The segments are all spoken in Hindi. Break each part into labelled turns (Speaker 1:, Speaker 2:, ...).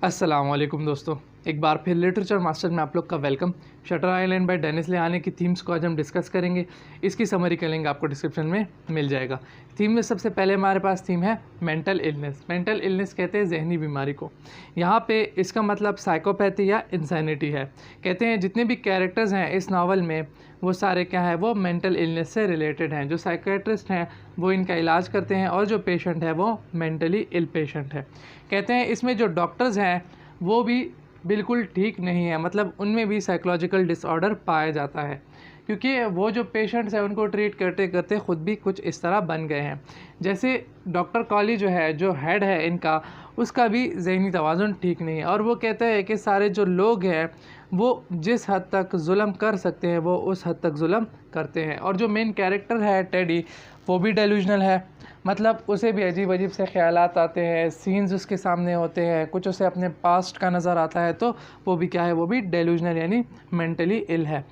Speaker 1: अस्सलाम वालेकुम दोस्तों, एक बार फिर लिटरेचर मास्टर में आप लोग का welcome. Shutter Island by Dennis Lehane की थीम्स को आज हम डिस्कस करेंगे। इसकी समरी का लिंक आपको डिस्क्रिप्शन में मिल जाएगा। थीम में सबसे पहले हमारे पास थीम है मेंटल इलनेस। मेंटल इलनेस कहते हैं जहनी बीमारी को। यहाँ पे इसका मतलब साइकोपैथी या इंसैनिटी है। कहते हैं जितने भी कैरेक्टर्स हैं इस नावल में वो सारे क्या है, वो मेंटल इलनेस से रिलेटेड हैं। जो साइकेट्रिस्ट हैं वो इनका इलाज करते हैं और जो पेशेंट है वो मेंटली इल पेशेंट है। कहते हैं इसमें जो डॉक्टर्स हैं वो भी बिल्कुल ठीक नहीं है, मतलब उनमें भी साइकोलॉजिकल डिसऑर्डर पाया जाता है, क्योंकि वो जो पेशेंट्स हैं उनको ट्रीट करते करते ख़ुद भी कुछ इस तरह बन गए हैं। जैसे डॉक्टर कॉली जो है, जो हेड है इनका, उसका भी ज़हनी तवाज़ुन ठीक नहीं है और वो कहते हैं कि सारे जो लोग हैं वो जिस हद तक जुल्म कर सकते हैं वो उस हद तक जुल्म करते हैं। और जो मेन कैरेक्टर है टेडी, वो भी डेल्यूजनल है, मतलब उसे भी अजीब अजीब से ख्यालात आते हैं, सीन्स उसके सामने होते हैं, कुछ उसे अपने पास्ट का नज़र आता है, तो वो भी क्या है, वो भी डेल्यूजनल यानी मेंटली इल है।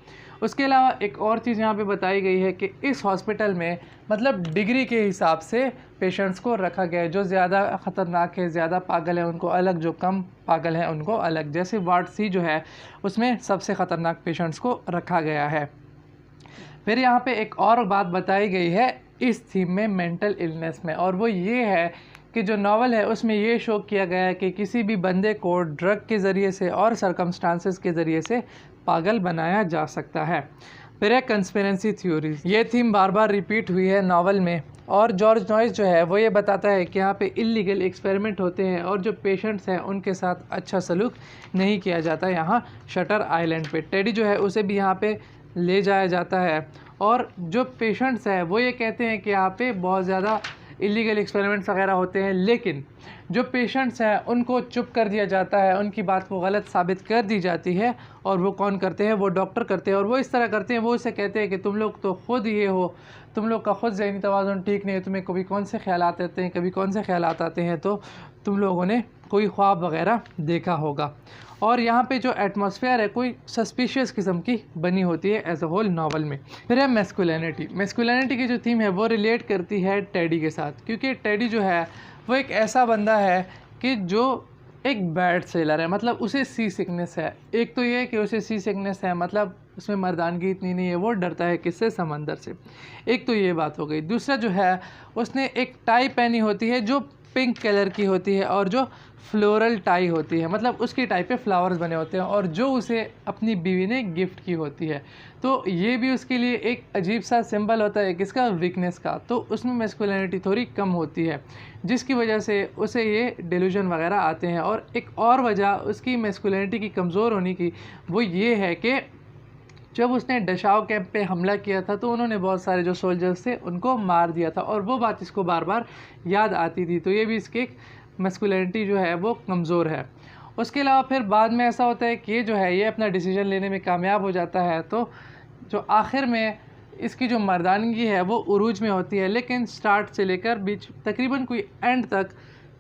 Speaker 1: उसके अलावा एक और चीज़ यहाँ पे बताई गई है कि इस हॉस्पिटल में मतलब डिग्री के हिसाब से पेशेंट्स को रखा गया है। जो ज़्यादा ख़तरनाक है, ज़्यादा पागल है उनको अलग, जो कम पागल है उनको अलग। जैसे वार्ड सी जो है उसमें सबसे ख़तरनाक पेशेंट्स को रखा गया है। फिर यहाँ पे एक और बात बताई गई है इस थीम में मेंटल इलनेस में, और वो ये है कि जो नावल है उसमें ये शो किया गया है कि किसी भी बंदे को ड्रग के ज़रिए से और सरकमस्टांसेस के ज़रिए से पागल बनाया जा सकता है। फिर है कंस्पिरेंसी थ्योरीज। ये थीम बार बार रिपीट हुई है नावल में, और जॉर्ज नॉइस जो है वो ये बताता है कि यहाँ पे इलीगल एक्सपेरिमेंट होते हैं और जो पेशेंट्स हैं उनके साथ अच्छा सलूक नहीं किया जाता यहाँ शटर आइलैंड पे। टेडी जो है उसे भी यहाँ पे ले जाया जाता है, और जो पेशेंट्स हैं वो ये कहते हैं कि यहाँ पे बहुत ज़्यादा इलीगल एक्सपेरिमेंट्स वगैरह होते हैं, लेकिन जो पेशेंट्स हैं उनको चुप कर दिया जाता है, उनकी बात को गलत साबित कर दी जाती है। और वो कौन करते हैं, वो डॉक्टर करते हैं। और वो इस तरह करते हैं, वो इसे कहते हैं कि तुम लोग तो खुद ये हो, तुम लोग का खुद ज़हनी तवाज़ुन ठीक नहीं है, तुम्हें कभी कौन से ख्यालात आते हैं, कभी कौन से ख्यालात आते हैं, तो तुम लोगों ने कोई ख्वाब वगैरह देखा होगा। और यहाँ पे जो एटमॉस्फेयर है कोई सस्पिशियस किस्म की बनी होती है एज अ होल नावल में। फिर है मैस्कुलिनिटी। मैस्कुलिनिटी की जो थीम है वो रिलेट करती है टेडी के साथ, क्योंकि टेडी जो है वो एक ऐसा बंदा है कि जो एक बैड सेलर है, मतलब उसे सी सिकनेस है। एक तो ये कि उसे सी सिकनेस है, मतलब उसमें मर्दानगी इतनी नहीं है, वो डरता है किससे, समंदर से। एक तो ये बात हो गई। दूसरा जो है उसने एक टाई पहनी होती है जो पिंक कलर की होती है और जो फ्लोरल टाई होती है, मतलब उसकी टाई पे फ्लावर्स बने होते हैं, और जो उसे अपनी बीवी ने गिफ्ट की होती है। तो ये भी उसके लिए एक अजीब सा सिंबल होता है किसका, वीकनेस का। तो उसमें मैस्कुलिनिटी थोड़ी कम होती है, जिसकी वजह से उसे ये डिल्यूजन वगैरह आते हैं। और एक और वजह उसकी मैस्कुलिनिटी की कमज़ोर होने की वो ये है कि जब उसने डशाव कैंप पे हमला किया था तो उन्होंने बहुत सारे जो सोल्जर्स थे उनको मार दिया था, और वो बात इसको बार बार याद आती थी। तो ये भी इसकी मैस्कुलिनिटी जो है वो कमज़ोर है। उसके अलावा फिर बाद में ऐसा होता है कि ये जो है ये अपना डिसीजन लेने में कामयाब हो जाता है, तो जो आखिर में इसकी जो मर्दानगी है वो उरूज में होती है, लेकिन स्टार्ट से लेकर बीच तकरीबन कोई एंड तक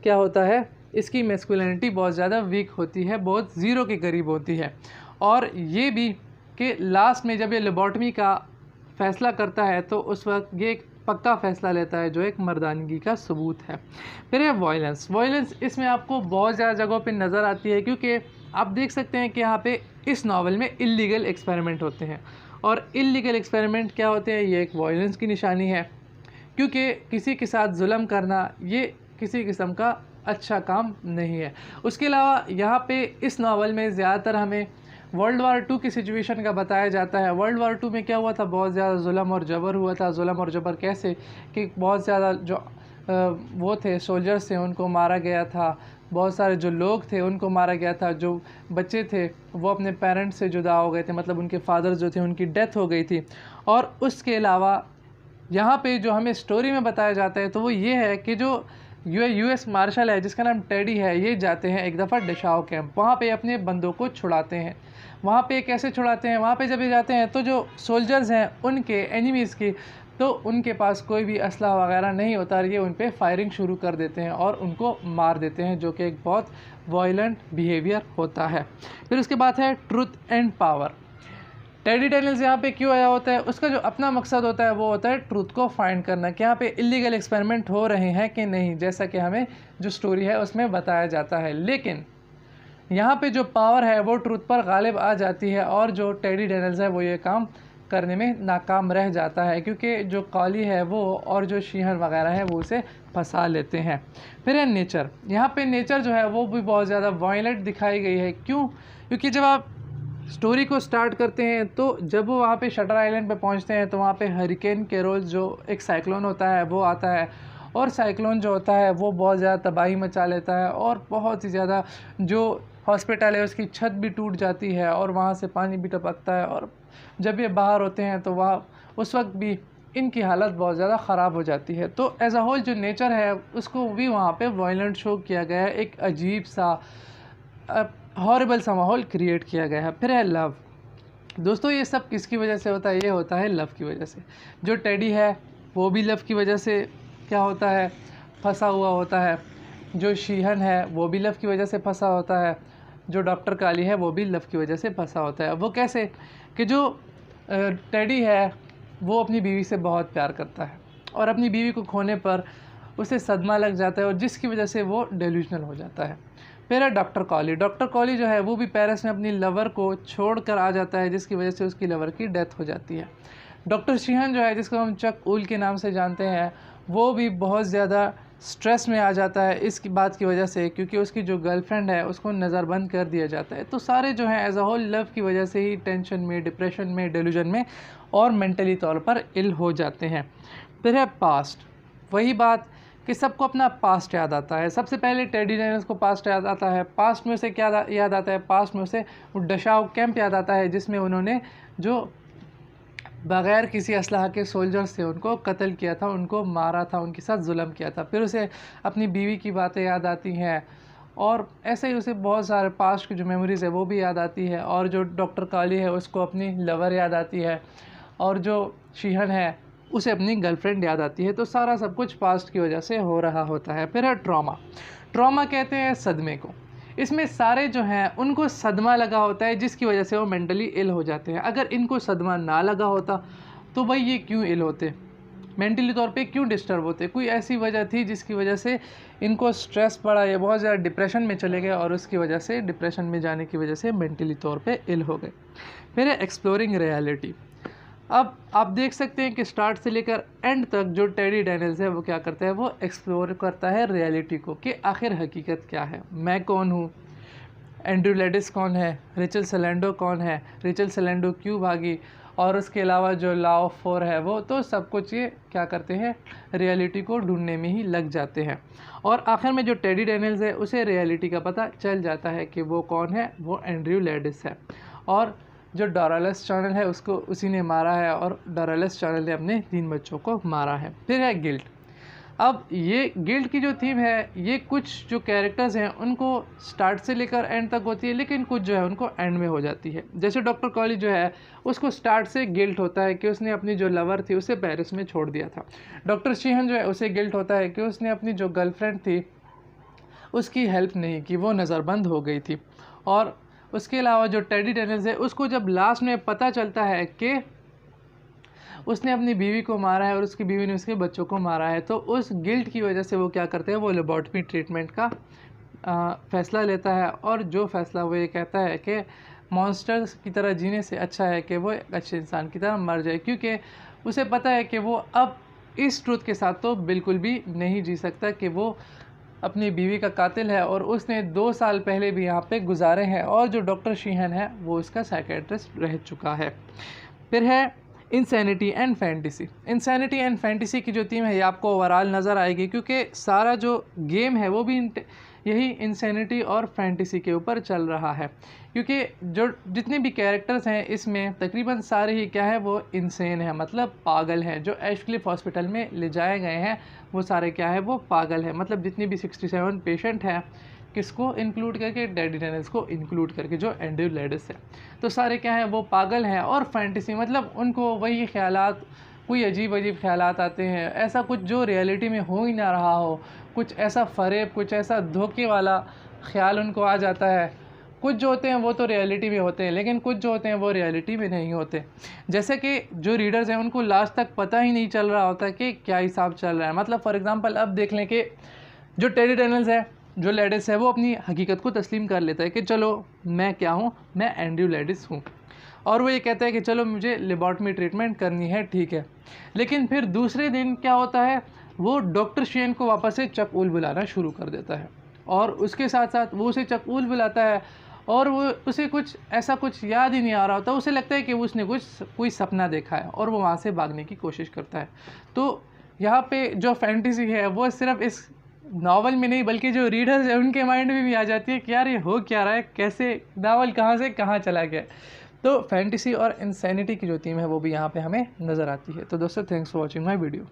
Speaker 1: क्या होता है, इसकी मैस्कुलिनिटी बहुत ज़्यादा वीक होती है, बहुत ज़ीरो के करीब होती है। और ये भी कि लास्ट में जब ये लेबॉटमी का फ़ैसला करता है तो उस वक्त ये एक पक्का फ़ैसला लेता है जो एक मर्दानगी का सबूत है। फिर है वॉयलेंस। वॉयलेंस इसमें आपको बहुत ज़्यादा जगहों पे नज़र आती है, क्योंकि आप देख सकते हैं कि यहाँ पे इस नावल में इल्लीगल एक्सपेरिमेंट होते हैं, और इल्लीगल एक्सपेरिमेंट क्या होते हैं, ये एक वॉयलेंस की निशानी है, क्योंकि किसी के साथ जुल्म करना ये किसी किस्म का अच्छा काम नहीं है। उसके अलावा यहाँ पे इस नावल में ज़्यादातर हमें वर्ल्ड वार 2 की सिचुएशन का बताया जाता है। वर्ल्ड वार 2 में क्या हुआ था, बहुत ज़्यादा जुल्म और जबर हुआ था। जुल्म और जबर कैसे कि बहुत ज़्यादा जो वो थे सोल्जर्स थे उनको मारा गया था, बहुत सारे जो लोग थे उनको मारा गया था, जो बच्चे थे वो अपने पेरेंट्स से जुदा हो गए थे, मतलब उनके फादर जो थे उनकी डेथ हो गई थी। और उसके अलावा यहाँ पे जो हमें स्टोरी में बताया जाता है तो वो ये है कि जो यूएस मार्शल है जिसका नाम टेडी है, ये जाते हैं एक दफ़ा डशाव कैंप, वहाँ पे अपने बंदों को छुड़ाते हैं। वहाँ पे कैसे छुड़ाते हैं, वहाँ पे जब ये जाते हैं तो जो सोल्जर्स हैं उनके एनिमीज़ की, तो उनके पास कोई भी असला वगैरह नहीं होता, ये उन पे फायरिंग शुरू कर देते हैं और उनको मार देते हैं, जो कि एक बहुत वायलेंट बिहेवियर होता है। फिर उसके बाद है truth and power. Teddy Daniels यहाँ पे क्यों आया होता है, उसका जो अपना मकसद होता है वो होता है ट्रूथ को फाइंड करना, कि यहाँ पे इलीगल एक्सपेरिमेंट हो रहे हैं कि नहीं, जैसा कि हमें जो स्टोरी है उसमें बताया जाता है। लेकिन यहाँ पे जो पावर है वो ट्रुथ पर गालिब आ जाती है और जो टेडी डेनियल्स है वो ये काम करने में नाकाम रह जाता है, क्योंकि जो कॉली है वो और जो शीहन वगैरह है वो उसे फंसा लेते हैं। फिर है नेचर। यहाँ पे नेचर जो है वो भी बहुत ज़्यादा वायलेंट दिखाई गई है। क्यों? क्योंकि जब आप स्टोरी को स्टार्ट करते हैं तो जब वो वहाँ पे शटर आइलैंड पे पहुँचते हैं तो वहाँ पे हरिकेन कैरोल जो एक साइक्लोन होता है वो आता है, और साइक्लोन जो होता है वो बहुत ज़्यादा तबाही मचा लेता है और बहुत ही ज़्यादा जो हॉस्पिटल है उसकी छत भी टूट जाती है और वहाँ से पानी भी टपकता है। और जब ये बाहर होते हैं तो वहाँ उस वक्त भी इनकी हालत बहुत ज़्यादा ख़राब हो जाती है। तो एज अ होल जो नेचर है उसको भी वहाँ पे वायलेंट शो किया गया है, एक अजीब सा हॉरिबल सा माहौल क्रिएट किया गया है। फिर है लव। दोस्तों ये सब किसकी वजह से होता है? ये होता है लव की वजह से। जो टेडी है वो भी लव की वजह से क्या होता है, फंसा हुआ होता है। जो शीहन है वो भी लव की वजह से फंसा होता है। जो डॉक्टर काली है वो भी लव की वजह से फंसा होता है। वो कैसे? कि जो टेडी है वो अपनी बीवी से बहुत प्यार करता है और अपनी बीवी को खोने पर उसे सदमा लग जाता है और जिसकी वजह से वो डेल्यूजनल हो जाता है। फिर है डॉक्टर कॉली। डॉक्टर कॉली जो है वो भी पेरिस में अपनी लवर को छोड़ कर आ जाता है, जिसकी वजह से उसकी लवर की डेथ हो जाती है। डॉक्टर शीहन जो है जिसको हम चक ऊल के नाम से जानते हैं वो भी बहुत ज़्यादा स्ट्रेस में आ जाता है इसकी बात की वजह से, क्योंकि उसकी जो गर्लफ्रेंड है उसको नज़रबंद कर दिया जाता है। तो सारे जो हैं एज अ होल लव की वजह से ही टेंशन में, डिप्रेशन में, डेल्यूजन में और मेंटली तौर पर इल हो जाते हैं। फिर है पास्ट। वही बात कि सबको अपना पास्ट याद आता है। सबसे पहले टेडी डेनियल्स को पास्ट याद आता है। पास्ट में से क्या याद आता है? पास्ट में से वो डशाओ कैंप याद आता है जिसमें उन्होंने जो बग़ैर किसी असलहा के सोल्जर्स से उनको कत्ल किया था, उनको मारा था, उनके साथ जुल्म किया था। फिर उसे अपनी बीवी की बातें याद आती हैं और ऐसे ही उसे बहुत सारे पास्ट की जो मेमोरीज़ है वो भी याद आती है। और जो डॉक्टर काली है उसको अपनी लवर याद आती है और जो शीहन है उसे अपनी गर्लफ्रेंड याद आती है। तो सारा सब कुछ पास्ट की वजह से हो रहा होता है। फिर है ट्रॉमा। ट्रॉमा कहते हैं सदमे को। इसमें सारे जो हैं उनको सदमा लगा होता है जिसकी वजह से वो मेंटली इल हो जाते हैं। अगर इनको सदमा ना लगा होता तो भाई ये क्यों इल होते, मेंटली तौर पे क्यों डिस्टर्ब होते? कोई ऐसी वजह थी जिसकी वजह से इनको स्ट्रेस पड़ा, ये बहुत ज़्यादा डिप्रेशन में चले गए और उसकी वजह से, डिप्रेशन में जाने की वजह से मेंटली तौर पे इल हो गए। फिर है एक्सप्लोरिंग रियलिटी। अब आप देख सकते हैं कि स्टार्ट से लेकर एंड तक जो टेडी डेनियल्स है वो क्या करता है, वो एक्सप्लोर करता है रियलिटी को कि आखिर हकीकत क्या है, मैं कौन हूँ, एंड्रू लेडिस कौन है, रेचल सैलेंडो कौन है, रेचल सैलेंडो क्यों भागी, और उसके अलावा जो लॉ ऑफ 4 है वो, तो सब कुछ ये क्या करते हैं, रियलिटी को ढूंढने में ही लग जाते हैं। और आखिर में जो टेडी डेनियल्स है उसे रियलिटी का पता चल जाता है कि वो कौन है, वो एंड्रू लेडिस है और जो डोरालेस चैनल है उसको उसी ने मारा है और डोरालेस चैनल ने अपने 3 बच्चों को मारा है। फिर है गिल्ट। अब ये गिल्ट की जो थीम है ये कुछ जो कैरेक्टर्स हैं उनको स्टार्ट से लेकर एंड तक होती है, लेकिन कुछ जो है उनको एंड में हो जाती है। जैसे डॉक्टर कॉली जो है उसको स्टार्ट से गिल्ट होता है कि उसने अपनी जो लवर थी उसे पेरिस में छोड़ दिया था। डॉक्टर शीहन जो है उसे गिल्ट होता है कि उसने अपनी जो गर्लफ्रेंड थी उसकी हेल्प नहीं की, वो नज़रबंद हो गई थी। और उसके अलावा जो टेडी डेनियल्स है उसको जब लास्ट में पता चलता है कि उसने अपनी बीवी को मारा है और उसकी बीवी ने उसके बच्चों को मारा है, तो उस गिल्ट की वजह से वो क्या करते हैं, वो लेबॉर्टरी ट्रीटमेंट का फ़ैसला लेता है। और जो फ़ैसला वो ये कहता है कि मॉन्स्टर्स की तरह जीने से अच्छा है कि वो एक अच्छे इंसान की तरह मर जाए, क्योंकि उसे पता है कि वो अब इस ट्रुथ के साथ तो बिल्कुल भी नहीं जी सकता कि वो अपनी बीवी का कातिल है और उसने 2 साल पहले भी यहाँ पे गुजारे हैं और जो डॉक्टर शीहन है वो उसका साइकेट्रिस्ट रह चुका है। फिर है insanity and fantasy. Insanity and fantasy की जो थीम है ये आपको ओवरऑल नज़र आएगी, क्योंकि सारा जो गेम है वो भी यही इंसैनिटी और फैंटेसी के ऊपर चल रहा है। क्योंकि जो जितने भी कैरेक्टर्स हैं इसमें तकरीबन सारे ही क्या है, वो इंसेन है, मतलब पागल हैं। जो एशक्लिफ हॉस्पिटल में ले जाए गए हैं वो सारे क्या है, वो पागल है। मतलब जितनी भी 67 पेशेंट हैं, किसको इंक्लूड करके, टेडी डेनियल्स को इंक्लूड करके, जो एंड्रू लेडिस है, तो सारे क्या हैं, वो पागल हैं। और फैंटेसी मतलब उनको वही ख्यालात, कोई अजीब अजीब ख्यालात आते हैं, ऐसा कुछ जो रियलिटी में हो ही ना रहा हो, कुछ ऐसा फ़रेब, कुछ ऐसा धोखे वाला ख्याल उनको आ जाता है। कुछ जो होते हैं वो तो रियलिटी में होते हैं, लेकिन कुछ जो होते हैं वो रियलिटी में नहीं होते। जैसे कि जो रीडर्स हैं उनको लास्ट तक पता ही नहीं चल रहा होता कि क्या हिसाब चल रहा है। मतलब फॉर एग्ज़ाम्पल अब देख लें कि जो टेडी डेनियल्स है जो लेडिस है वो अपनी हकीकत को तस्लीम कर लेता है कि चलो मैं क्या हूँ, मैं एंड्रयू लेडिस हूँ, और वो ये कहता है कि चलो मुझे लेबॉर्टमी ट्रीटमेंट करनी है, ठीक है। लेकिन फिर दूसरे दिन क्या होता है, वो डॉक्टर शेन को वापस से चकऊल बुलाना शुरू कर देता है, और उसके साथ साथ वो उसे चकऊल बुलाता है, और वो उसे कुछ ऐसा कुछ याद ही नहीं आ रहा होता। उसे लगता है कि उसने कोई सपना देखा है, और वो वहाँ से भागने की कोशिश करता है। तो यहाँ पे जो फैंटेसी है वो सिर्फ इस नावल में नहीं बल्कि जो रीडर्स है उनके माइंड में भी आ जाती है कि यार ये हो क्या रहा है, कैसे नावल कहाँ से कहाँ चला गया। तो फैंटेसी और इंसैनिटी की जो थीम है वो भी यहाँ पे हमें नज़र आती है। तो दोस्तों, thanks for watching my video.